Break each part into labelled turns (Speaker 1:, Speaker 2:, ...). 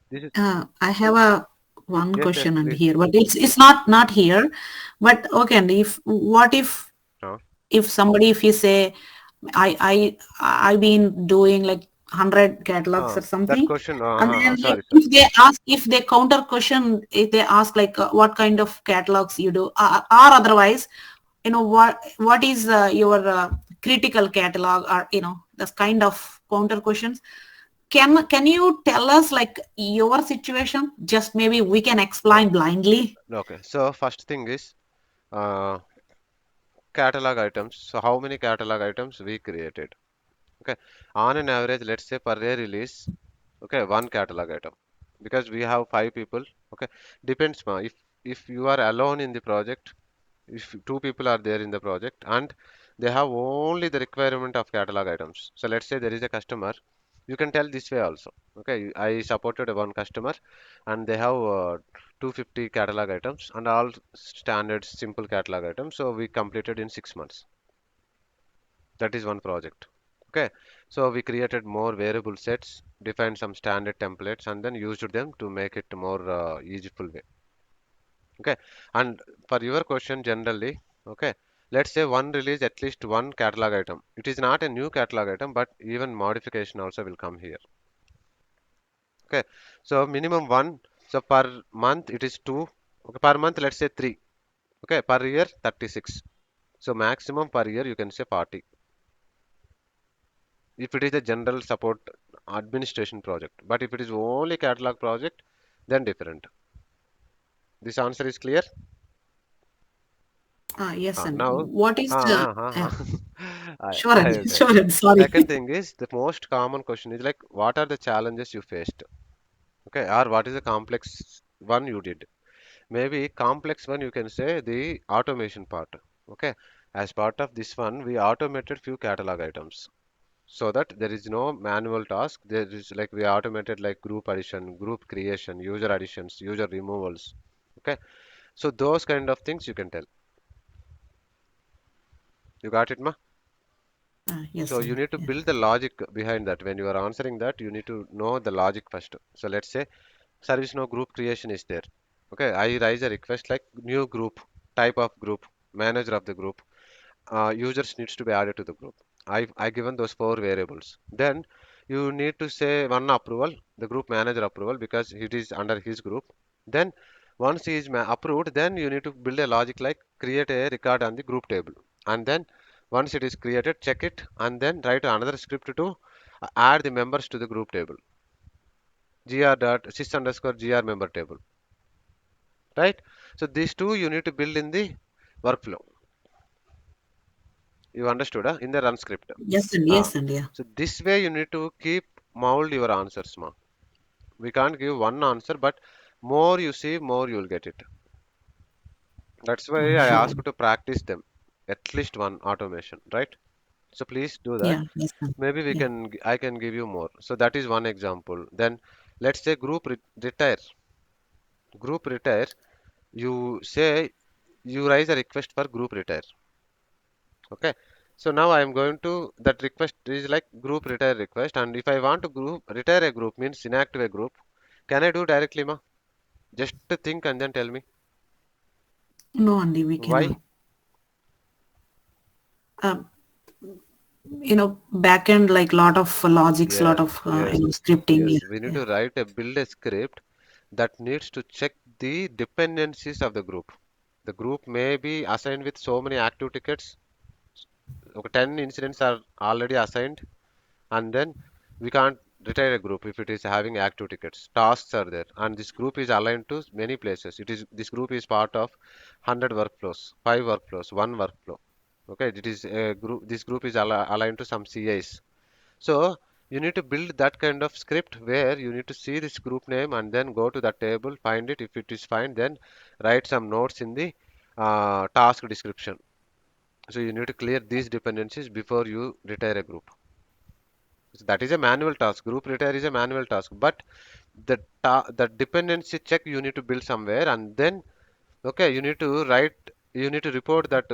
Speaker 1: This is
Speaker 2: I have a one
Speaker 1: yes, yes,
Speaker 2: question and
Speaker 1: please.
Speaker 2: here, but it's not here. But okay, and if what
Speaker 1: Uh,
Speaker 2: if somebody, if you say I've been doing like 100 catalogs or
Speaker 1: that
Speaker 2: something,
Speaker 1: question.
Speaker 2: and then like
Speaker 1: Sorry, sorry.
Speaker 2: if they ask, if they counter question, if they ask like what kind of catalogs you do, or otherwise, what is your critical catalog, or this kind of counter questions. Can you tell us like your situation? Just maybe we can
Speaker 1: Uh,
Speaker 2: explain blindly.
Speaker 1: okay. So first thing is uh, catalog items. So how many catalog items we created? Okay. On an average, let's say per day release. Okay, one catalog item because we have five people. Okay, depends, ma. If you are alone in the project, if two people are there in the project and they have only the requirement of catalog items, so let's say there is a customer, you can tell this way also. Okay, I supported one customer and they have 250 catalog items and all standard simple catalog items, so we completed in 6 months. That is one project. Okay, so we created more variable sets, defined some standard templates, and then used them to make it more useful way. Okay, and for your question generally, okay, let's say one release at least one catalog item. It is not a new catalog item, but even modification also will come here. Okay, so minimum one. So per month it is two. Okay, per month let's say three. Okay, per year 36. So maximum per year you can say 40. If it is a general support administration project, but if it is only catalog project, then different. This answer is clear.
Speaker 2: Yes, and
Speaker 1: Now
Speaker 2: what is the yeah, sure, and
Speaker 1: okay.
Speaker 2: sure, and sorry.
Speaker 1: Second thing is the most common question is like what are the challenges you faced, okay, or what is the complex one you did. Maybe complex one you can say the automation part. Okay, as part of this one we automated few catalog items so that there is no manual task. There is like we automated like group addition, group creation, user additions, user removals. Okay, so those kind of things you can tell. You got it, ma? So
Speaker 2: Yes,
Speaker 1: you
Speaker 2: and
Speaker 1: need to
Speaker 2: yeah.
Speaker 1: build the logic behind that. When you are answering that, you need to know the logic first. So let's say ServiceNow group creation is there. Okay, I raise a request like new group, type of group, manager of the group, users needs to be added to the group. I given those four variables. Then you need to say one approval, the group manager approval because it is under his group. Then once he is approved, then you need to build a logic like create a record on the group table. And then once it is created, check it and then write another script to add the members to the group table. gr dot sys underscore gr member table. Right? So these two you need to build in the workflow. You understood, in the run script.
Speaker 2: Yes, and
Speaker 1: Ah,
Speaker 2: yes, and yeah.
Speaker 1: so this way you need to keep mold your answers, ma. We can't give one answer, but more you see, more you'll get it. That's why I
Speaker 2: Sure.
Speaker 1: ask you to practice them, at least one automation, right? So please do that.
Speaker 2: Yeah, yes, and
Speaker 1: Maybe
Speaker 2: yeah.
Speaker 1: I can give you more. So that is one example. Then let's say retire. Group retire. You say you raise a request for group retire. Okay. So now I am going to that request is like group retire request, and if I want to group retire a group means inactive a group, can I do directly, ma? Just to think and then tell me
Speaker 2: No, Andy, we cannot.
Speaker 1: why.
Speaker 2: Um, back end like lot of logics, lot
Speaker 1: Yes,
Speaker 2: of
Speaker 1: yes,
Speaker 2: scripting.
Speaker 1: yes.
Speaker 2: Yeah,
Speaker 1: We need
Speaker 2: yeah.
Speaker 1: to write a build a script that needs to check the dependencies of the group. The group may be assigned with so many active tickets. Okay, 10 incidents are already assigned, and then we can't retire a group if it is having active tickets. Tasks are there, and this group is aligned to many places. It is this group is part of 100 workflows, 5 workflows, one workflow. Okay, it is a group. This group is aligned to some CIs. So you need to build that kind of script where you need to see this group name and then go to that table, find it. If it is fine, then write some notes in the task description. So you need to clear these dependencies before you retire a group. So that is a manual task. Group retire is a manual task, but the dependency check you need to build somewhere, and then okay, you need to report that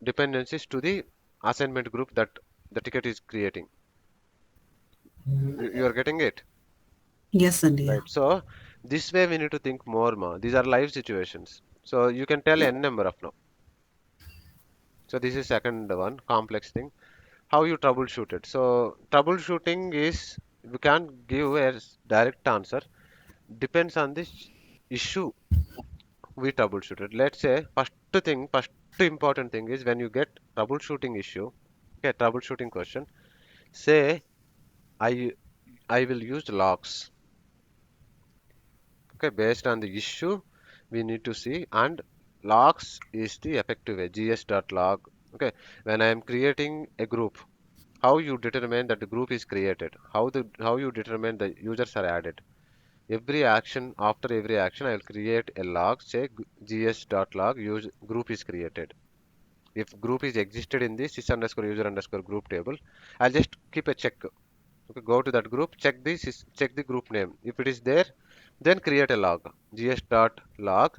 Speaker 1: dependencies to the assignment group that the ticket is creating. You are getting it?
Speaker 2: Yes, and yeah.
Speaker 1: right? So this way we need to think more, ma. These are live situations. So you can tell n number of now. So this is second one, complex thing. How you troubleshoot it. So troubleshooting is we can't give a direct answer. Depends on this issue we troubleshooted. Let's say first important thing is when you get troubleshooting issue, okay, troubleshooting question. Say I I will use logs. Okay, based on the issue we need to see, and logs is the effective way. gs.log. Okay, when I am creating a group, how you determine that the group is created, how you determine the users are added. Every action, after every action, I will create a log, say gs.log use group is created. If group is existed in the sys underscore user underscore group table, I'll just keep a check. Okay, go to that group, check the group name. If it is there, then create a log, gs.log.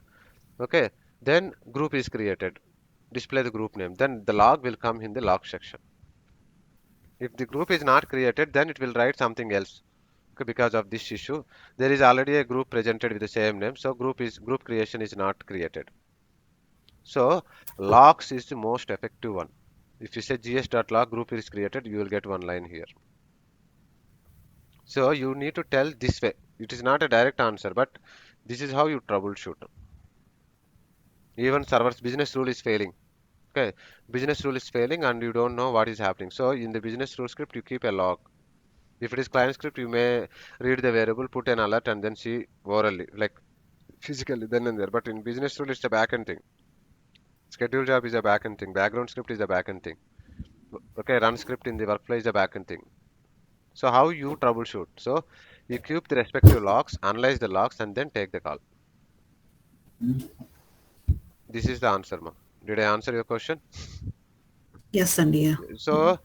Speaker 1: Okay, then group is created. Display the group name. Then the log will come in the log section. If the group is not created, then it will write something else. Okay, because of this issue, there is already a group presented with the same name, so group creation is not created. So logs is the most effective one. If you say gs.log group is created, you will get one line here. So you need to tell this way. It is not a direct answer, but this is how you troubleshoot. Even server's business rule is failing. Okay, business rule is failing and you don't know what is happening. So in the business rule script, you keep a log. If it is client script, you may read the variable, put an alert, and then see orally, like physically, then and there. But in business rule, it's a backend thing. Schedule job is a backend thing. Background script is a backend thing. Okay, run script in the workflow is a backend thing. So how you troubleshoot? So you keep the respective logs, analyze the logs, and then take the call. This is the answer, ma. Did I answer your question?
Speaker 2: Yes, and yeah.
Speaker 1: So